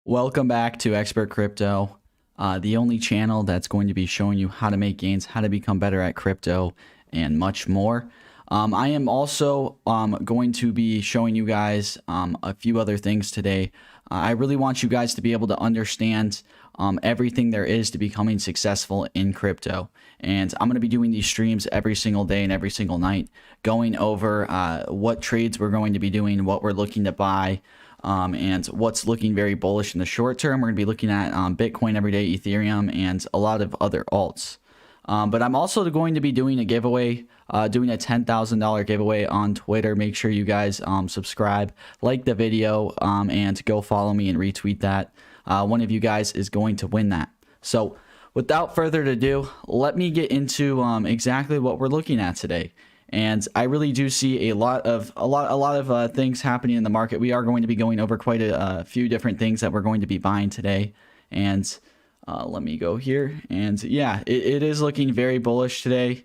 Welcome back to Expert Crypto, the only channel that's going to be showing you how to make gains, how to become better at crypto, and much more. I am also going to be showing you guys a few other things today. I really want you guys to be able to understand everything there is to becoming successful in crypto. And I'm going to be doing these streams every single day and every single night, going over what trades we're going to be doing, what we're looking to buy, and what's looking very bullish in the short term. We're going to be looking at Bitcoin every day, Ethereum, and a lot of other alts. But I'm also going to be doing a giveaway, doing a $10,000 giveaway on Twitter. Make sure you guys subscribe, like the video, and go follow me and retweet that. One of you guys is going to win that. So without further ado, let me get into exactly what we're looking at today. And I really do see a lot of things happening in the market. We are going to be going over quite a few different things that we're going to be buying today. And let me go here. And yeah, it is looking very bullish today.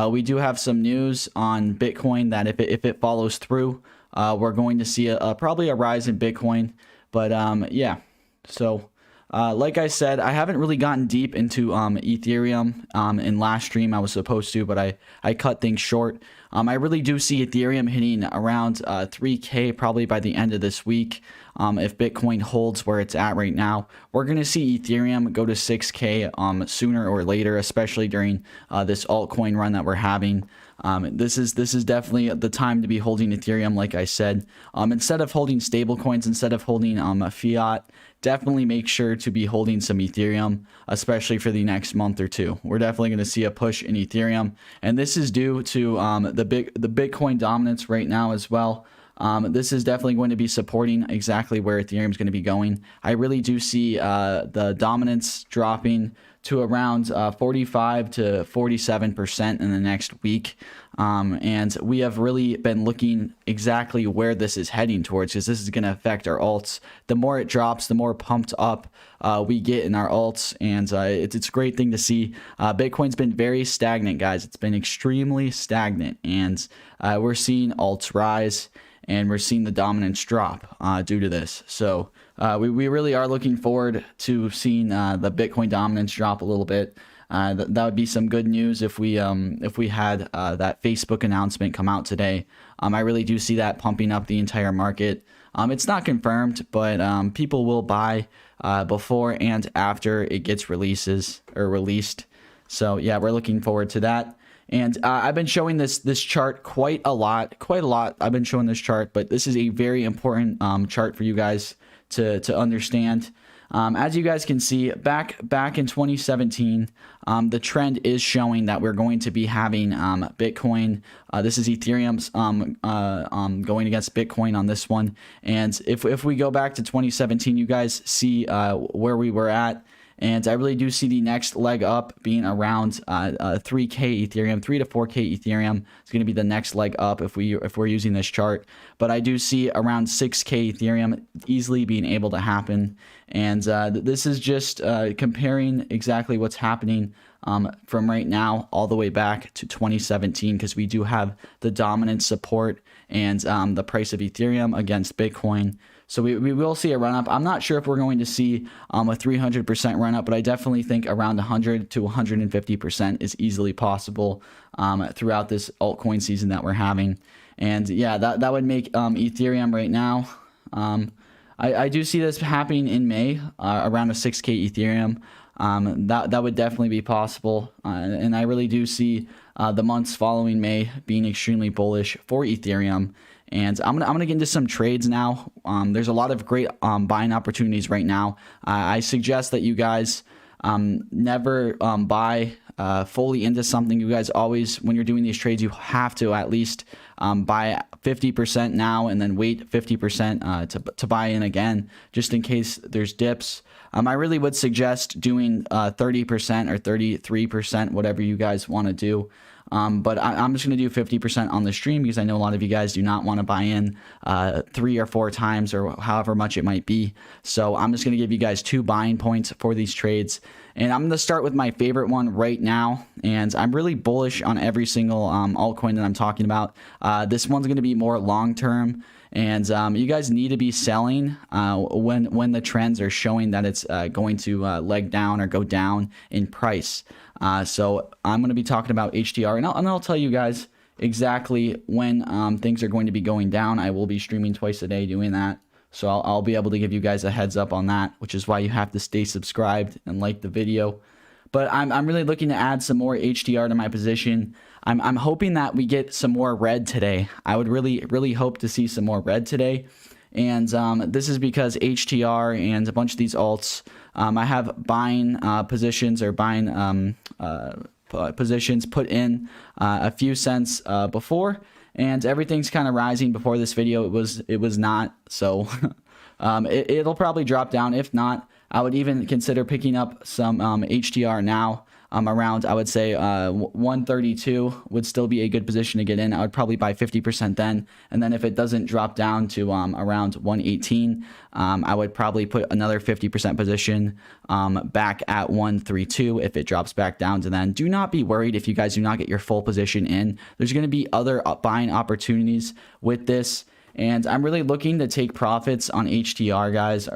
We do have some news on Bitcoin that if it follows through, we're going to see probably a rise in Bitcoin. But yeah, so like I said, I haven't really gotten deep into Ethereum in last stream. I was supposed to, but I cut things short. I really do see Ethereum hitting around 3K probably by the end of this week. If Bitcoin holds where it's at right now, we're going to see Ethereum go to 6K sooner or later, especially during this altcoin run that we're having. This is definitely the time to be holding Ethereum, like I said. Instead of holding stable coins, instead of holding fiat, definitely make sure to be holding some Ethereum, especially for the next month or two. We're definitely going to see a push in Ethereum, and this is due to the Bitcoin dominance right now as well. This is definitely going to be supporting exactly where Ethereum is going to be going. I really do see the dominance dropping to around 45 to 47% in the next week. And we have really been looking exactly where this is heading towards, because this is going to affect our alts. The more it drops, the more pumped up we get in our alts. And it's a great thing to see. Bitcoin's been very stagnant, guys. It's been extremely stagnant. And we're seeing alts rise, and we're seeing the dominance drop due to this. So we really are looking forward to seeing the Bitcoin dominance drop a little bit. That would be some good news if we had that Facebook announcement come out today. I really do see that pumping up the entire market. It's not confirmed, but people will buy before and after it gets released. So yeah, we're looking forward to that. And I've been showing this chart quite a lot. I've been showing this chart, but this is a very important chart for you guys to understand. As you guys can see, back in 2017, the trend is showing that we're going to be having Bitcoin. This is Ethereum's going against Bitcoin on this one. And if we go back to 2017, you guys see where we were at. And I really do see the next leg up being around 3K Ethereum, 3 to 4K Ethereum. It's going to be the next leg up if we're using this chart. But I do see around 6K Ethereum easily being able to happen. And this is just comparing exactly what's happening from right now all the way back to 2017, because we do have the dominant support and the price of Ethereum against Bitcoin. So we will see a run up. I'm not sure if we're going to see a 300% run up, but I definitely think around 100 to 150% is easily possible throughout this altcoin season that we're having. And yeah, that would make Ethereum right now. I do see this happening in May, around a 6K Ethereum. That would definitely be possible. And I really do see the months following May being extremely bullish for Ethereum. And I'm gonna get into some trades now. There's a lot of great buying opportunities right now. I suggest that you guys never buy fully into something. You guys always, when you're doing these trades, you have to at least buy 50% now and then wait 50% to buy in again, just in case there's dips. I really would suggest doing 30% or 33%, whatever you guys want to do. But I'm just going to do 50% on the stream, because I know a lot of you guys do not want to buy in 3 or 4 times or however much it might be. So I'm just going to give you guys 2 buying points for these trades. And I'm going to start with my favorite one right now. And I'm really bullish on every single altcoin that I'm talking about. This one's going to be more long-term. And you guys need to be selling when the trends are showing that it's going to leg down or go down in price. So I'm going to be talking about HTR, and I'll tell you guys exactly when things are going to be going down. I will be streaming twice a day doing that. So I'll be able to give you guys a heads up on that, which is why you have to stay subscribed and like the video. But I'm really looking to add some more HDR to my position. I'm hoping that we get some more red today. I would really hope to see some more red today. And this is because HTR and a bunch of these alts, I have buying positions or buying positions put in a few cents before, and everything's kind of rising. Before this video it was not, so it'll probably drop down. If not, I would even consider picking up some HTR now. Around, I would say 132 would still be a good position to get in. I would probably buy 50% then, and then if it doesn't drop down to around 118, I would probably put another 50% position back at 132 if it drops back down to then. Do not be worried if you guys do not get your full position in. There's going to be other buying opportunities with this. And I'm really looking to take profits on HTR, guys.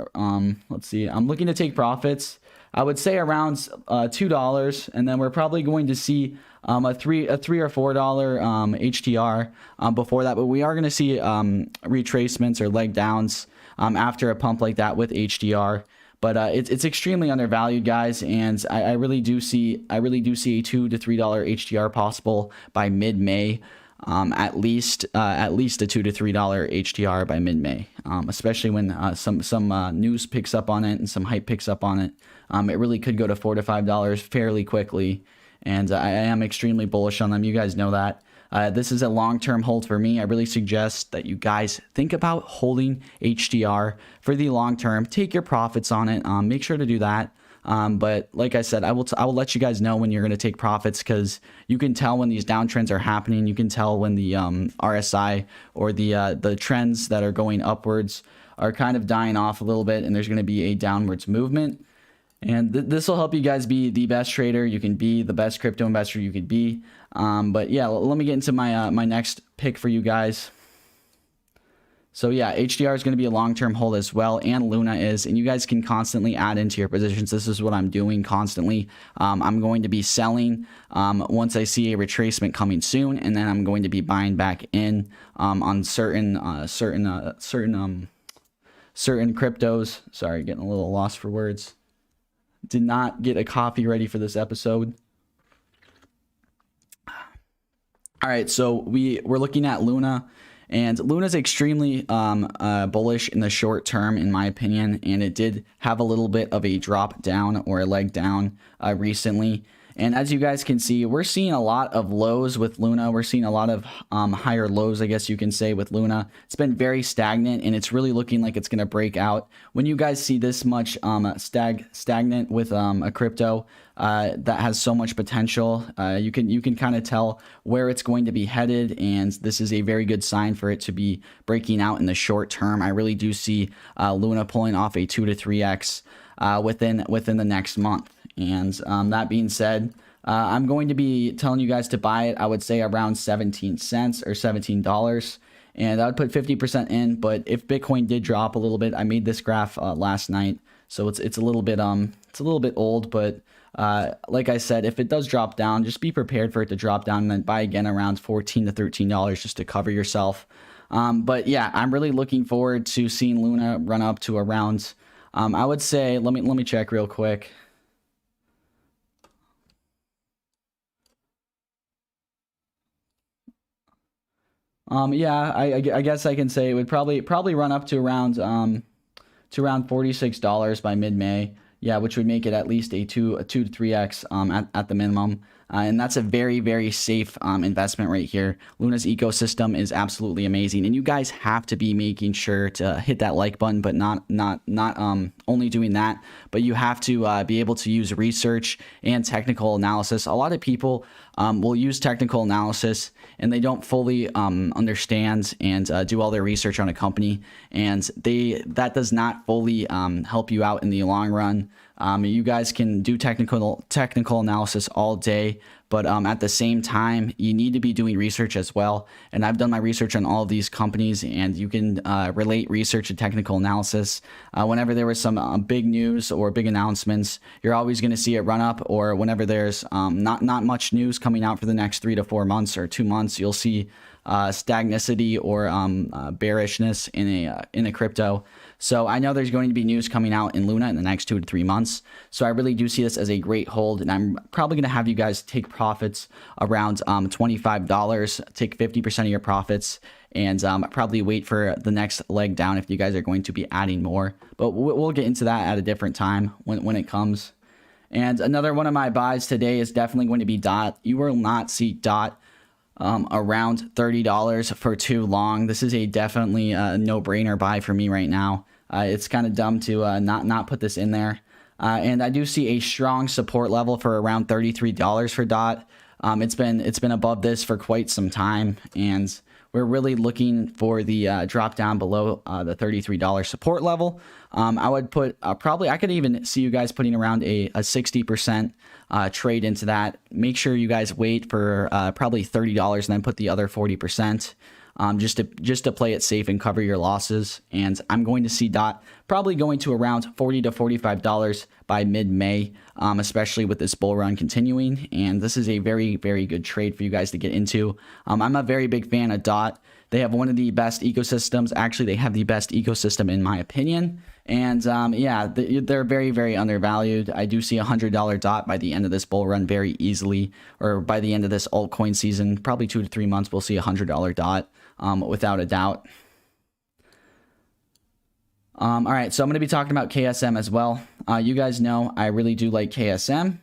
Let's see. I'm looking to take profits, I would say around $2, and then we're probably going to see a $3 or $4 HTR before that. But we are going to see retracements or leg downs after a pump like that with HDR. But it's extremely undervalued, guys, and I really do see a $2 to $3 HDR possible by mid-May. At least a $2 to $3 HDR by mid-May, especially when some news picks up on it and some hype picks up on it. It really could go to $4 to $5 fairly quickly, and I am extremely bullish on them. You guys know that. This is a long-term hold for me. I really suggest that you guys think about holding HDR for the long term. Take your profits on it. Make sure to do that. But like I said, I will let you guys know when you're going to take profits, because you can tell when these downtrends are happening. You can tell when the RSI or the trends that are going upwards are kind of dying off a little bit, and there's going to be a downwards movement. And this will help you guys be the best trader you can be, the best crypto investor you could be. But yeah, let me get into my my next pick for you guys. So yeah, HDR is going to be a long-term hold as well, and Luna is, and you guys can constantly add into your positions. This is what I'm doing constantly. I'm going to be selling once I see a retracement coming soon, and then I'm going to be buying back in on certain cryptos. Sorry, getting a little lost for words. Did not get a coffee ready for this episode. All right, so we're looking at Luna. And Luna's extremely bullish in the short term, in my opinion, and it did have a little bit of a drop down or a leg down recently. And as you guys can see, we're seeing a lot of lows with Luna. We're seeing a lot of higher lows, I guess you can say, with Luna. It's been very stagnant, and it's really looking like it's going to break out. When you guys see this much stagnant with a crypto that has so much potential, you can kind of tell where it's going to be headed, and this is a very good sign for it to be breaking out in the short term. I really do see Luna pulling off a 2 to 3x within the next month. And that being said, I'm going to be telling you guys to buy it, I would say around 17 cents or $17. And I would put 50% in, but if Bitcoin did drop a little bit, I made this graph last night, so it's a little bit old, but like I said, if it does drop down, just be prepared for it to drop down, and then buy again around $14 to $13 just to cover yourself. But yeah, I'm really looking forward to seeing Luna run up to around, I would say, let me check real quick. Yeah, I guess I can say it would probably run up to around $46 by mid-May. Yeah, which would make it at least a 2 to 3x at the minimum. And that's a very, very safe investment right here. Luna's ecosystem is absolutely amazing, and you guys have to be making sure to hit that like button, but not only doing that, but you have to be able to use research and technical analysis. A lot of people will use technical analysis, and they don't fully understand and do all their research on a company, and that does not fully help you out in the long run. You guys can do technical analysis all day, But at the same time, you need to be doing research as well. And I've done my research on all of these companies, and you can relate research to technical analysis. Whenever there was some big news or big announcements, you're always going to see it run up. Or whenever there's not much news coming out for the next 3 to 4 months or 2 months, you'll see stagnicity or bearishness in a crypto. So I know there's going to be news coming out in Luna in the next 2 to 3 months. So I really do see this as a great hold, and I'm probably going to have you guys take profits around $25, take 50% of your profits, and probably wait for the next leg down if you guys are going to be adding more. But we'll get into that at a different time when it comes. And another one of my buys today is definitely going to be DOT. You will not see DOT around $30 for too long. This is a definitely no-brainer buy for me right now. It's kind of dumb to not put this in there. And I do see a strong support level for around $33 for DOT. It's been above this for quite some time, and we're really looking for the drop down below the $33 support level. I would put probably, I could even see you guys putting around a 60% trade into that. Make sure you guys wait for probably $30 and then put the other 40%. Just to play it safe and cover your losses. And I'm going to see DOT probably going to around $40 to $45 by mid-May, especially with this bull run continuing. And this is a very, very good trade for you guys to get into. I'm a very big fan of DOT. They have one of the best ecosystems. Actually, they have the best ecosystem in my opinion. And yeah, they're very, very undervalued. I do see $100 DOT by the end of this bull run very easily, or by the end of this altcoin season, probably 2 to 3 months, we'll see $100 DOT without a doubt. All right, so I'm going to be talking about KSM as well. You guys know I really do like KSM.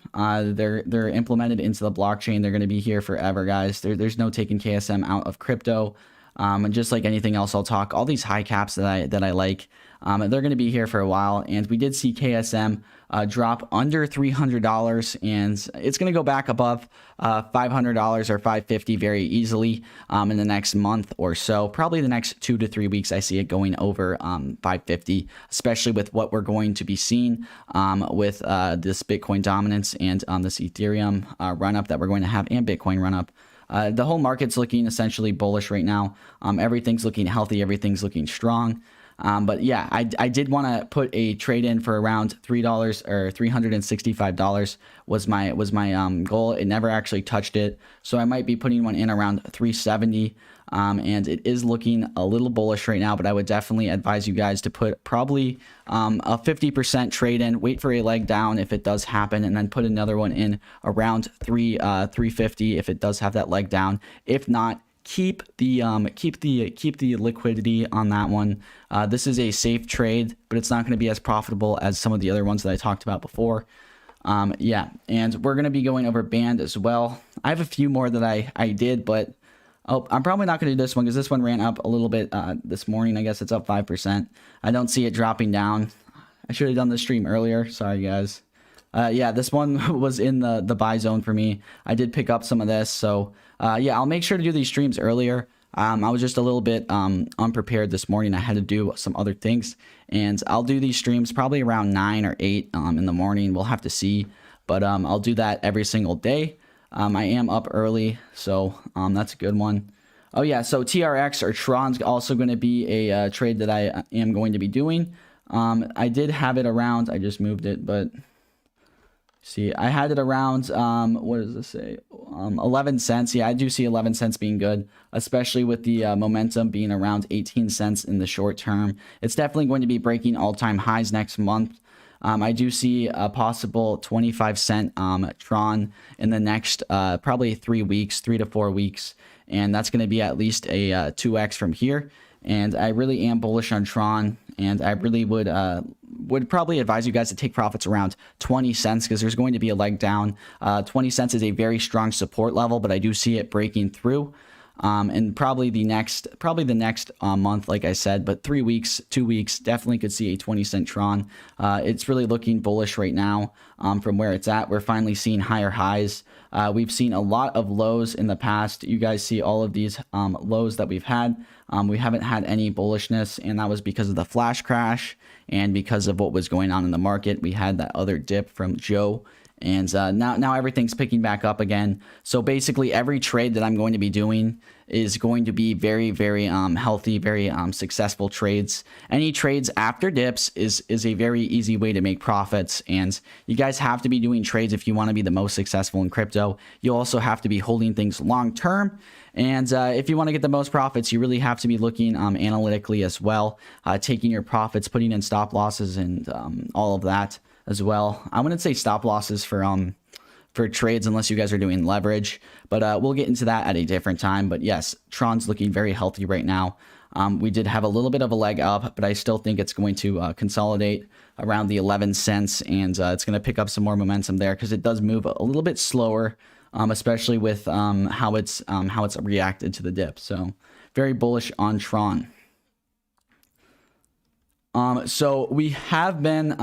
They're implemented into the blockchain. They're going to be here forever, guys. There's no taking KSM out of crypto. And just like anything else, I'll talk all these high caps that I like. They're going to be here for a while, and we did see KSM drop under $300, and it's going to go back above $500 or $550 very easily in the next month or so. Probably the next 2 to 3 weeks, I see it going over $550, especially with what we're going to be seeing with this Bitcoin dominance and this Ethereum run up that we're going to have, and Bitcoin run up. The whole market's looking essentially bullish right now. Everything's looking healthy. Everything's looking strong. But yeah, I did want to put a trade in for around $3 or $365 was my goal. It never actually touched it, so I might be putting one in around $370. And it is looking a little bullish right now, but I would definitely advise you guys to put probably a 50% trade in, wait for a leg down if it does happen, and then put another one in around $350 if it does have that leg down. If not, keep the liquidity on that one. This is a safe trade, but it's not going to be as profitable as some of the other ones that I talked about before. Yeah, and we're going to be going over band as well. I have a few more that I did, but I'm probably not going to do this one because this one ran up a little bit this morning. I guess it's up 5%. I don't see it dropping down. I should have done the stream earlier. Sorry, guys. Yeah, this one was in the buy zone for me. I did pick up some of this, so yeah, I'll make sure to do these streams earlier. I was just a little bit unprepared this morning. I had to do some other things, and I'll do these streams probably around 9 or 8 in the morning. We'll have to see, but I'll do that every single day. I am up early, so that's a good one. Oh yeah, so TRX or Tron's also going to be a trade that I am going to be doing. I did have it around. I just moved it, but see, I had it around, what does this say? 11 cents. Yeah, I do see 11 cents being good, especially with the momentum being around 18 cents in the short term. It's definitely going to be breaking all-time highs next month. I do see a possible 25-cent Tron in the next probably 3 weeks, 3 to 4 weeks, and that's going to be at least a 2x from here. And I really am bullish on Tron, and I really would probably advise you guys to take profits around 20 cents because there's going to be a leg down. 20 cents is a very strong support level, but I do see it breaking through. And probably the next month, like I said, but 3 weeks, 2 weeks, definitely could see a 20-cent Tron. It's really looking bullish right now from where it's at. We're finally seeing higher highs. We've seen a lot of lows in the past. You guys see all of these lows that we've had. We haven't had any bullishness, and that was because of the flash crash and because of what was going on in the market. We had that other dip from Joe, And now everything's picking back up again. So basically every trade that I'm going to be doing is going to be very, very healthy, very successful trades. Any trades after dips is a very easy way to make profits. And you guys have to be doing trades if you want to be the most successful in crypto. You also have to be holding things long term. And if you want to get the most profits, you really have to be looking analytically as well, taking your profits, putting in stop losses and all of that as well. I wouldn't say stop losses for trades unless you guys are doing leverage, but we'll get into that at a different time. But yes, Tron's looking very healthy right now. We did have a little bit of a leg up, but I still think it's going to consolidate around the 11 cents, and it's going to pick up some more momentum there because it does move a little bit slower, especially with how it's reacted to the dip. So very bullish on Tron. So we have been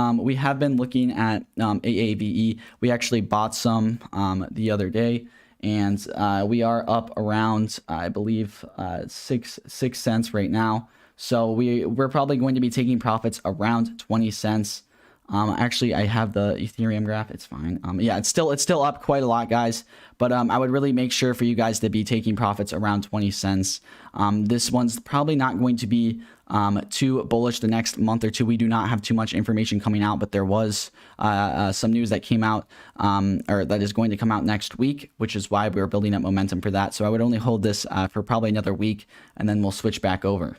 looking at AAVE. We actually bought some the other day, and we are up around, I believe, 6 cents right now. So we're probably going to be taking profits around 20 cents. Actually, I have the Ethereum graph. It's fine. Yeah, it's still up quite a lot, guys. But I would really make sure for you guys to be taking profits around 20 cents. This one's probably not going to be too bullish the next month or two. We do not have too much information coming out, but there was some news that came out or that is going to come out next week, which is why we're building up momentum for that. So I would only hold this for probably another week, and then we'll switch back over.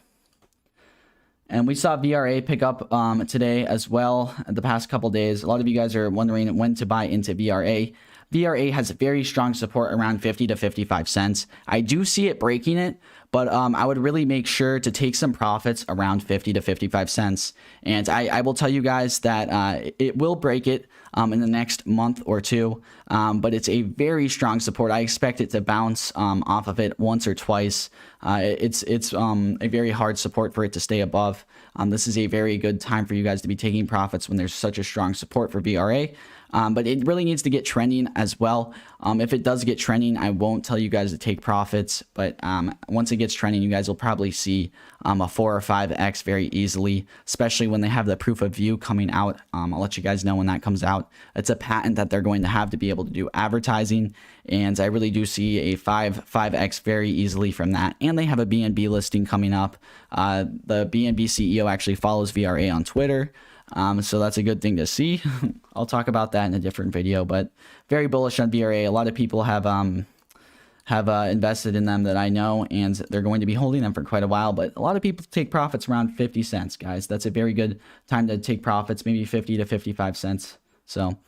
And we saw VRA pick up today as well the past couple days. A lot of you guys are wondering when to buy into VRA. VRA has very strong support around 50 to 55 cents. I do see it breaking it, but I would really make sure to take some profits around 50 to 55 cents. And I will tell you guys that it will break it in the next month or two, but it's a very strong support. I expect it to bounce off of it once or twice. It's a very hard support for it to stay above. This is a very good time for you guys to be taking profits when there's such a strong support for VRA. But it really needs to get trending as well. If it does get trending, I won't tell you guys to take profits, but once it gets trending, you guys will probably see a 4 or 5x very easily, especially when they have the proof of view coming out. I'll let you guys know when that comes out. It's a patent that they're going to have to be able to do advertising, and I really do see a 5x very easily from that. And they have a BNB listing coming up. The BNB CEO actually follows VRA on Twitter. So that's a good thing to see. I'll talk about that in a different video, but very bullish on VRA. A lot of people have invested in them that I know, and they're going to be holding them for quite a while, but a lot of people take profits around 50 cents, guys. That's a very good time to take profits, maybe 50 to 55 cents. So,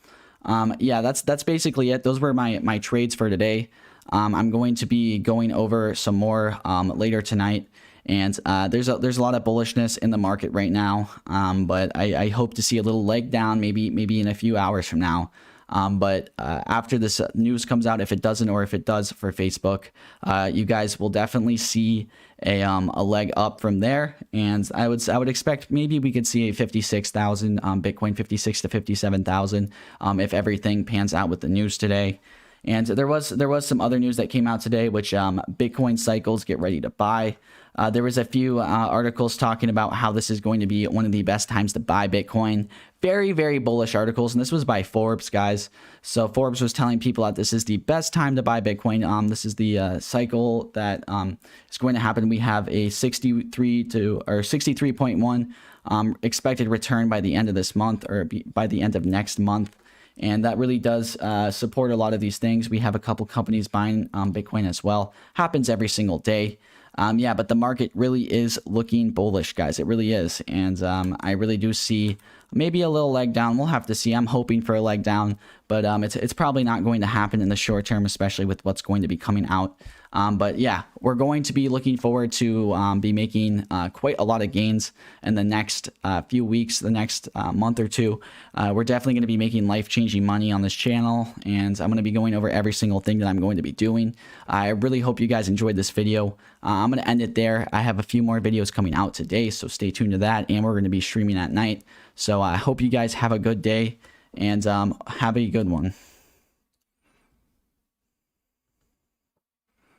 yeah, that's basically it. Those were my trades for today. I'm going to be going over some more later tonight. And there's a lot of bullishness in the market right now, but I hope to see a little leg down maybe in a few hours from now. But after this news comes out, if it doesn't or if it does for Facebook, you guys will definitely see a leg up from there. And I would expect maybe we could see a 56,000 Bitcoin, 56 to 57,000 if everything pans out with the news today. And there was some other news that came out today, which Bitcoin cycles get ready to buy. There was a few articles talking about how this is going to be one of the best times to buy Bitcoin. Very, very bullish articles, and this was by Forbes, guys. So Forbes was telling people that this is the best time to buy Bitcoin. This is the cycle that is going to happen. We have a 63.1 expected return by the end of this month, or by the end of next month. And that really does support a lot of these things. We have a couple companies buying Bitcoin as well. Happens every single day. Yeah, but the market really is looking bullish, guys. It really is. And I really do see maybe a little leg down. We'll have to see. I'm hoping for a leg down, but it's probably not going to happen in the short term, especially with what's going to be coming out. But yeah, we're going to be looking forward to be making quite a lot of gains in the next few weeks, the next month or two. We're definitely going to be making life-changing money on this channel, and I'm going to be going over every single thing that I'm going to be doing. I really hope you guys enjoyed this video. I'm going to end it there. I have a few more videos coming out today, so stay tuned to that, and we're going to be streaming at night. So I hope you guys have a good day, and have a good one.